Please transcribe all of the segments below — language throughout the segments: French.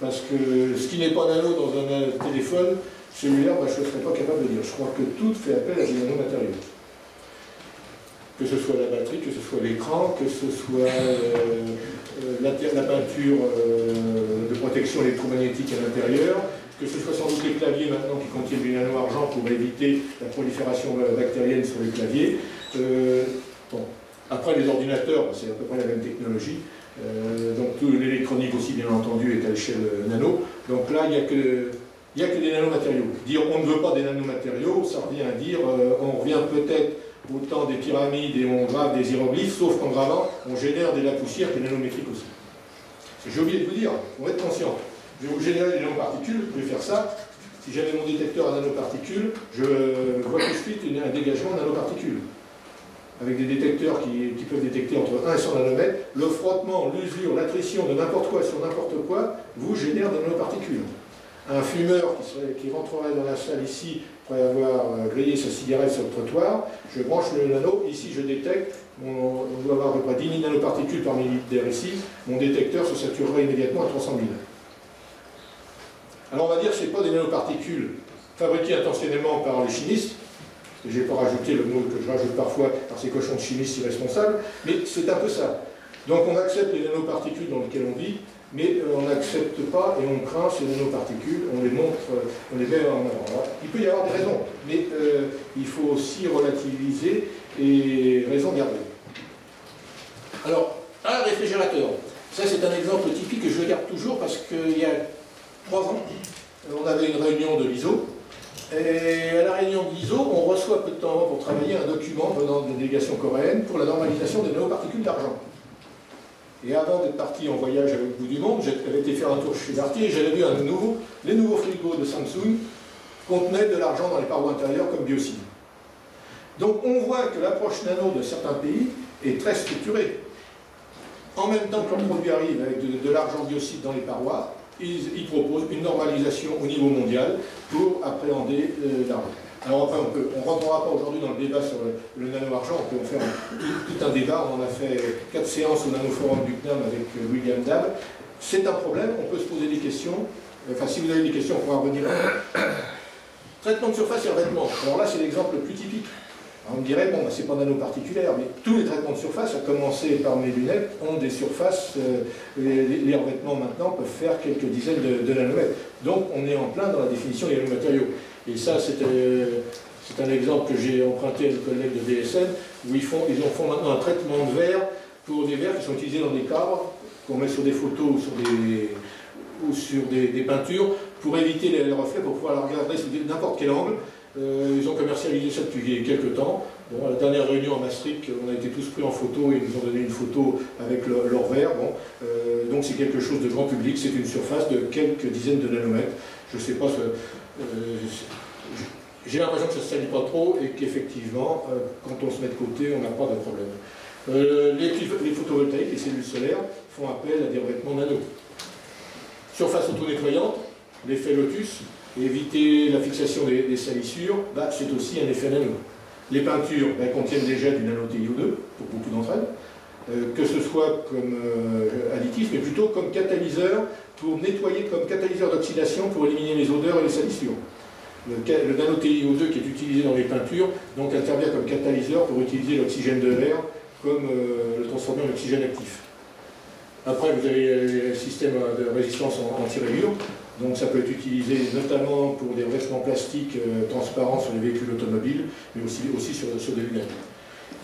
parce que ce qui n'est pas nano dans un téléphone cellulaire, je ne serais pas capable de dire. Je crois que tout fait appel à des nanomatériaux. Que ce soit la batterie, que ce soit l'écran, que ce soit la peinture de protection électromagnétique à l'intérieur, que ce soit sans doute les claviers maintenant qui contiennent du nano-argent pour éviter la prolifération bactérienne sur les claviers. Bon. Après les ordinateurs, c'est à peu près la même technologie. Donc tout l'électronique aussi bien entendu est à l'échelle nano. Donc là, il n'y a que des nanomatériaux. Dire on ne veut pas des nanomatériaux, ça revient à dire on revient peut-être au temps des pyramides et on grave des hiéroglyphes, sauf qu'en gravant, on génère de la poussière qui est nanométrique aussi. J'ai oublié de vous dire, il faut être conscient. Je vais vous générer des nanoparticules, vous pouvez faire ça. Si j'avais mon détecteur à nanoparticules, je vois tout de suite un dégagement de nanoparticules. Avec des détecteurs qui peuvent détecter entre 1 et 100 nanomètres, le frottement, l'usure, l'attrition de n'importe quoi sur n'importe quoi vous génère des nanoparticules. Un fumeur qui rentrerait dans la salle ici, après avoir grillé sa cigarette sur le trottoir, je branche le nano, ici je détecte, on doit avoir à peu près 10 000 nanoparticules par millilitre d'air ici, mon détecteur se saturerait immédiatement à 300 000. Alors on va dire que ce n'est pas des nanoparticules fabriquées intentionnellement par les chimistes, je n'ai pas rajouté le mot que je rajoute parfois par ces cochons de chimistes irresponsables, mais c'est un peu ça. Donc on accepte les nanoparticules dans lesquelles on vit, mais on n'accepte pas et on craint ces nanoparticules, on les montre, on les met en avant. Alors, il peut y avoir des raisons, mais il faut aussi relativiser et raison garder. Alors, un réfrigérateur. Ça c'est un exemple typique que je regarde toujours parce qu'il y a 3 ans, on avait une réunion de l'ISO. Et à la réunion de l'ISO, on reçoit peu de temps avant pour travailler un document venant de la délégation coréenne pour la normalisation des nanoparticules d'argent. Et avant d'être parti en voyage avec le bout du monde, j'avais été faire un tour chez Darty et j'avais vu les nouveaux frigos de Samsung contenaient de l'argent dans les parois intérieures comme biocide. Donc on voit que l'approche nano de certains pays est très structurée. En même temps que leurs produits arrivent avec de l'argent biocide dans les parois, ils proposent une normalisation au niveau mondial pour appréhender l'argent. Alors après, on ne rentrera pas aujourd'hui dans le débat sur le nano-argent, on peut en faire tout un débat, on en a fait 4 séances au nano-forum du CNAM avec William Dab. C'est un problème, on peut se poser des questions, enfin si vous avez des questions, on pourra revenir. Traitement de surface et revêtement, alors là c'est l'exemple le plus typique. On me dirait, bon, c'est pas nanoparticulaire, mais tous les traitements de surface, à commencer par mes lunettes, ont des surfaces, les revêtements maintenant peuvent faire quelques dizaines de nanomètres. Donc on est en plein dans la définition des nanomatériaux. Et ça, c'est un exemple que j'ai emprunté à une collègue de DSM, où ils font maintenant un traitement de verre pour des verres qui sont utilisés dans des cadres, qu'on met sur des photos ou sur des peintures, pour éviter les reflets, pour pouvoir la regarder sous n'importe quel angle. Ils ont commercialisé ça depuis quelques temps. Bon, à la dernière réunion à Maastricht, on a été tous pris en photo et ils nous ont donné une photo avec leur verre. Bon, donc c'est quelque chose de grand public, c'est une surface de quelques dizaines de nanomètres. Je ne sais pas, j'ai l'impression que ça ne se salit pas trop et qu'effectivement, quand on se met de côté, on n'a pas de problème. Les photovoltaïques, les cellules solaires, font appel à des revêtements nano. Surface auto-nettoyante, l'effet lotus, éviter la fixation des salissures, c'est aussi un effet nano. Les peintures contiennent déjà du nano-TiO2, pour beaucoup d'entre elles, que ce soit comme additif, mais plutôt comme catalyseur, pour nettoyer, comme catalyseur d'oxydation, pour éliminer les odeurs et les salissures. Le nano-TiO2 qui est utilisé dans les peintures, donc intervient comme catalyseur pour utiliser l'oxygène de l'air, comme le transformer en oxygène actif. Après, vous avez le système de résistance anti-rayures. Donc ça peut être utilisé notamment pour des revêtements plastiques transparents sur les véhicules automobiles, mais aussi sur des lunettes.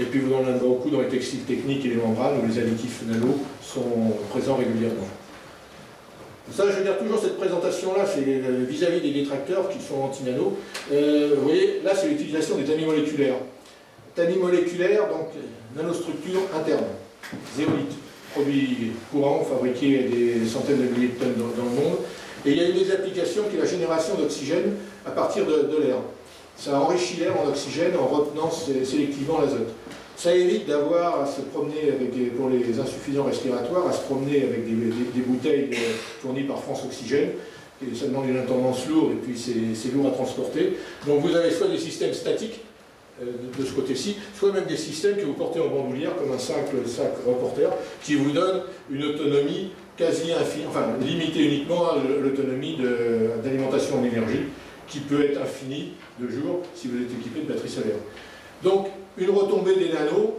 Et puis vous en avez beaucoup dans les textiles techniques et les membranes où les additifs nano sont présents régulièrement. Ça, je veux dire toujours cette présentation-là, c'est vis-à-vis des détracteurs qui sont anti-nano. Vous voyez, là c'est l'utilisation des tamis moléculaires. Tamis moléculaires, donc nanostructure interne, zéolite, produit courant fabriqué à des centaines de milliers de tonnes dans le monde. Et il y a eu des applications qui est la génération d'oxygène à partir de l'air. Ça enrichit l'air en oxygène en retenant sélectivement l'azote. Ça évite d'avoir à se promener, pour les insuffisants respiratoires, à se promener avec des bouteilles fournies par France Oxygène. Et ça demande une intendance lourde et puis c'est lourd à transporter. Donc vous avez soit des systèmes statiques de ce côté-ci, soit même des systèmes que vous portez en bandoulière comme un simple sac reporter qui vous donne une autonomie quasi infini, enfin limité uniquement à l'autonomie d'alimentation en énergie, qui peut être infinie de jours si vous êtes équipé de batteries solaires. Donc, une retombée des nanos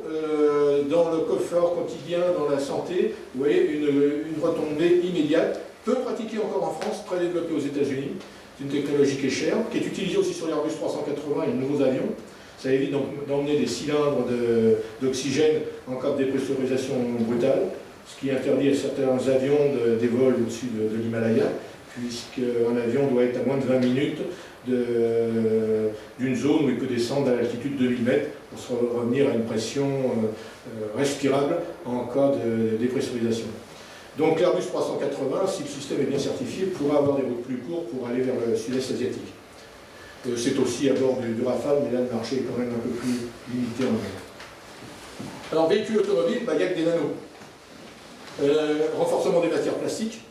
dans le confort quotidien, dans la santé, vous voyez, une retombée immédiate, peu pratiquée encore en France, très développée aux États-Unis. C'est une technologie qui est chère, qui est utilisée aussi sur l'Airbus 380 et de nouveaux avions. Ça évite d'emmener des cylindres d'oxygène en cas de dépressurisation brutale, ce qui interdit à certains avions des vols au-dessus de l'Himalaya, puisqu'un avion doit être à moins de 20 minutes d'une zone où il peut descendre à l'altitude de 2000 mètres pour se revenir à une pression respirable en cas de dépressurisation. Donc l'Airbus 380, si le système est bien certifié, pourra avoir des routes plus courtes pour aller vers le sud-est asiatique. C'est aussi à bord du Rafale, mais là le marché est quand même un peu plus limité en Inde. Alors véhicule automobile, il y a que des nanos. Renforcement des matières plastiques.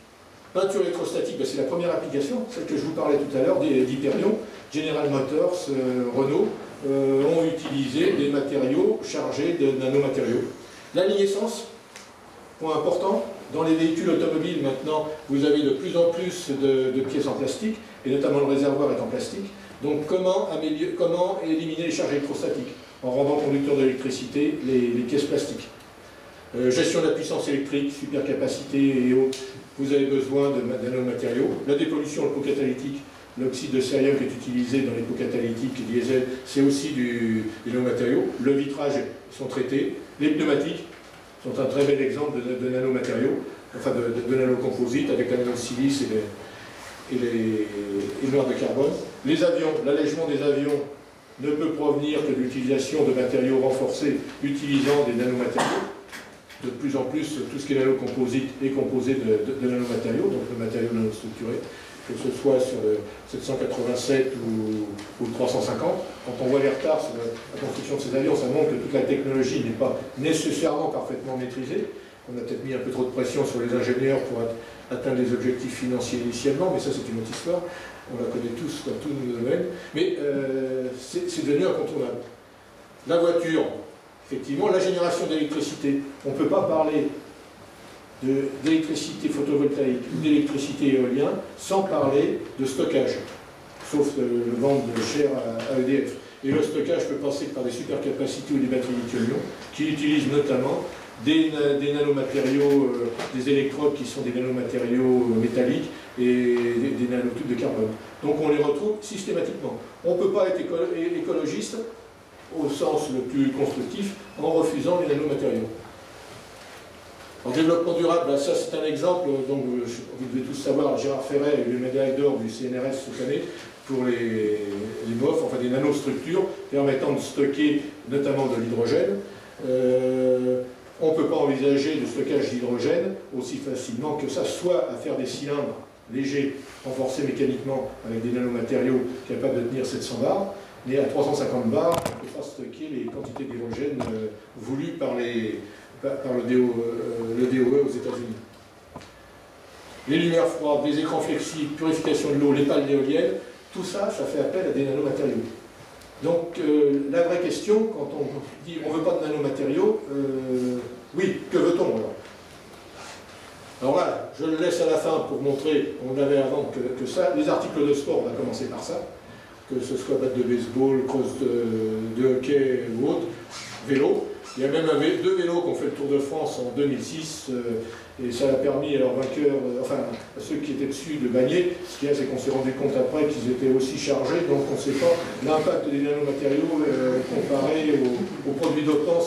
Peinture électrostatique, c'est la première application, celle que je vous parlais tout à l'heure, d'Hyperion. General Motors, Renault ont utilisé des matériaux chargés de nanomatériaux. La ligne essence, point important, dans les véhicules automobiles maintenant, vous avez de plus en plus de pièces en plastique, et notamment le réservoir est en plastique. Donc comment éliminer les charges électrostatiques? En rendant conducteurs d'électricité les pièces plastiques. Gestion de la puissance électrique, supercapacité et autres. Vous avez besoin de nanomatériaux. La dépollution, le pot catalytique, l'oxyde de cérium qui est utilisé dans les pots catalytiques diesel, c'est aussi des nanomatériaux. Le vitrage, ils sont traités. Les pneumatiques sont un très bel exemple de nanomatériaux, enfin de nanocomposites avec la nanosilice et les noirs de carbone. Les avions, l'allègement des avions ne peut provenir que de l'utilisation de matériaux renforcés utilisant des nanomatériaux. De plus en plus, tout ce qui est nanocomposite est composé de nanomatériaux, donc de matériaux nanostructurés, que ce soit sur le 787 ou le 350. Quand on voit les retards sur la construction de ces avions, ça montre que toute la technologie n'est pas nécessairement parfaitement maîtrisée. On a peut-être mis un peu trop de pression sur les ingénieurs pour atteindre les objectifs financiers initialement, mais ça c'est une autre histoire. On la connaît tous dans tous nos domaines. Mais c'est devenu incontournable. La voiture, effectivement, la génération d'électricité. On ne peut pas parler d'électricité photovoltaïque ou d'électricité éolienne sans parler de stockage, sauf le vendre cher à EDF. Et le stockage peut passer par des supercapacités ou des batteries lithium-ion qui utilisent notamment des nanomatériaux, des électrodes qui sont des nanomatériaux métalliques et des nanotubes de carbone. Donc on les retrouve systématiquement. On ne peut pas être écologiste au sens le plus constructif en refusant les nanomatériaux. En développement durable, ça c'est un exemple, donc vous devez tous savoir, Gérard Ferret a eu la médaille d'or du CNRS cette année pour les MOF, enfin des nanostructures permettant de stocker notamment de l'hydrogène. On ne peut pas envisager le stockage d'hydrogène aussi facilement que ça, soit à faire des cylindres légers, renforcés mécaniquement avec des nanomatériaux capables de tenir 700 bars, mais à 350 bars, on ne peut pas stocker les quantités d'hydrogène voulues par le DOE aux États-Unis. Les lumières froides, les écrans flexibles, purification de l'eau, les pales d'éoliennes, tout ça, ça fait appel à des nanomatériaux. Donc la vraie question, quand on dit on ne veut pas de nanomatériaux, oui, que veut-on alors? Alors là, je le laisse à la fin pour montrer, on l'avait avant que ça, les articles de sport, on va commencer par ça, que ce soit batte de baseball, cross de hockey ou autre, vélo. Il y a même deux vélos qui ont fait le Tour de France en 2006, et ça a permis à leurs vainqueurs, enfin à ceux qui étaient dessus, de gagner. Ce qu'il y a, c'est qu'on s'est rendu compte après qu'ils étaient aussi chargés, donc on ne sait pas l'impact des nanomatériaux comparé aux produits dopants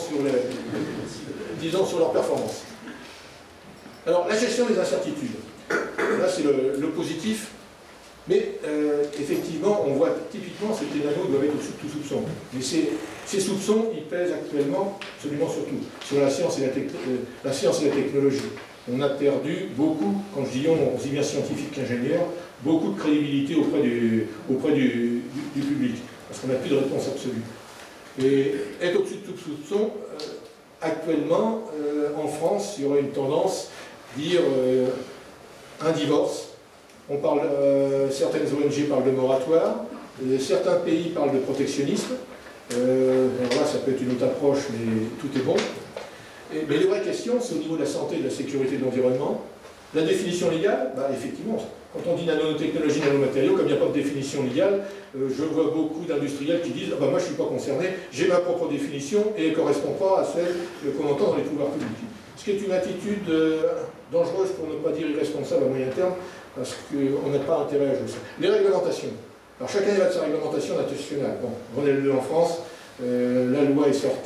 disons, sur leur performance. Alors, la gestion des incertitudes. Là, c'est le positif. Mais effectivement, on voit typiquement que les nanos doivent être au-dessus de tout soupçon. Mais ces soupçons, ils pèsent actuellement absolument sur tout. Sur la science et la technologie. On a perdu beaucoup, quand je dis on dit bien scientifique qu'ingénieur, beaucoup de crédibilité auprès du public. Parce qu'on n'a plus de réponse absolue. Et être au-dessus de tout soupçon, actuellement, en France, il y aurait une tendance à dire un divorce. On parle, certaines ONG parlent de moratoire, certains pays parlent de protectionnisme. Alors là, ça peut être une autre approche, mais tout est bon. Mais les vraies questions, c'est au niveau de la santé, de la sécurité de l'environnement, La définition légale, bah, effectivement, quand on dit nanotechnologie, nanomatériaux, comme il n'y a pas de définition légale, je vois beaucoup d'industriels qui disent ah bah, moi je ne suis pas concerné, j'ai ma propre définition et elle ne correspond pas à celle qu'on entend dans les pouvoirs publics. Ce qui est une attitude dangereuse, pour ne pas dire irresponsable à moyen terme, parce qu'on n'a pas intérêt à jouer ça. Les réglementations. Alors chacun va de sa réglementation nationale. Bon, René II en France, la loi est sortie.